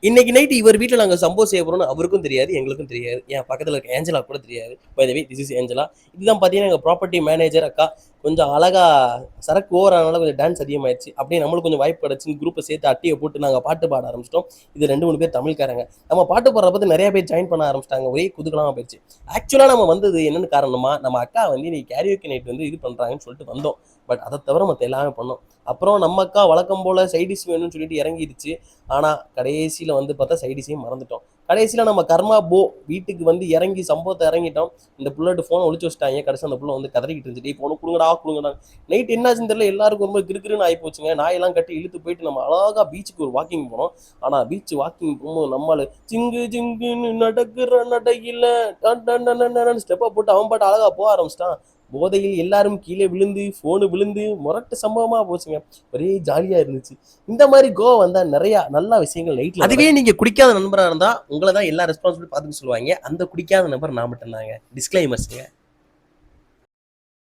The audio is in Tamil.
இன்னைக்கு நைட் இவர் வீட்டில் நாங்கள் சம்பவம் செய்ய போகிறோம்னு அவருக்கும் தெரியாது, எங்களுக்கும் தெரியாது. என் பக்கத்தில் இருக்க ஏஞ்சலா கூட தெரியாது. By the way this is Angela. இதுதான் பார்த்தீங்கன்னா எங்கள் ப்ராப்பர்ட்டி மேனேஜர் அக்கா. கொஞ்சம் அழகா சரக்கு ஓவர் ஆனால கொஞ்சம் டான்ஸ் அதிகமாயிடுச்சு. அப்படியே நம்மளுக்கு கொஞ்சம் வாய்ப்பு கிடச்சின்னு குரூப்பை சேர்த்து அட்டையை போட்டு நாங்கள் பாட்டு பாட ஆரம்பிச்சிட்டோம். இது 2, 3 பேர் தமிழ்காரங்க. நம்ம பாட்டு பாடுற பார்த்து நிறைய பேர் ஜாயின் பண்ண ஆரம்பிச்சிட்டாங்க. ஒரே குதுகலமாக போயிடுச்சு. ஆக்சுவலாக நம்ம வந்தது என்னென்னு காரணமா, நம்ம அக்கா வந்து இன்னைக்கு கேரியோக்கி நைட் வந்து இது பண்ணுறாங்கன்னு சொல்லிட்டு வந்தோம். பட் அதை தவிர மற்ற எல்லாமே பண்ணோம். அப்புறம் நம்ம அக்கா வழக்கம் போல் சைடிஷ் வேணும்னு சொல்லிட்டு இறங்கிடுச்சு. ஆனால் கடைசியில் வந்து பார்த்தா சைடிஷையும் மறந்துட்டோம். கடைசியில் நம்ம கர்மா வீட்டுக்கு வந்து இறங்கி சம்பவத்தை இறங்கிட்டோம். இந்த புள்ளட்டு ஃபோனை ஒழிச்சு வச்சுட்டாங்க. கடைசி அந்த புள்ள வந்து கதறிக்கிட்டு இருந்துச்சு, ஃபோனை கொடுங்கடா கொடுங்கடா. நைட் என்னாச்சுன்னு தெரியல, எல்லாருக்கும் ரொம்ப கிறுக்கிறுன்னு ஆகி போச்சுங்க. நாயெல்லாம் கட்டி இழுத்து போயிட்டு நம்ம அழகாக பீச்சுக்கு ஒரு வாக்கிங் போனோம். ஆனால் பீச் வாக்கிங் போகும்போது நம்மள ஜிங்கு ஜிங்குன்னு நடக்கிற நடையில் ஸ்டெப்பை போட்டு அவன் பாட்டு அழகாக போக ஆரம்பிச்சிட்டான். போதையில் எல்லாரும் கீழே விழுந்து ஃபோனு விழுந்து முரட்டு சம்பவமாக போச்சுங்க. ஒரே ஜாலியாக இருந்துச்சு. இந்த மாதிரி கோவா வந்தால் நிறையா நல்ல விஷயங்கள் நைட்டில். அதுவே நீங்கள் குடிக்காத நண்பராக இருந்தால் உங்களை தான் எல்லா ரெஸ்பான்சிபிலிட்டி பார்த்துக்க சொல்லுவாங்க. அந்த குடிக்காத நபர் நான் மட்டும்தாங்க. டிஸ்க்ளைமர்ஸுங்க.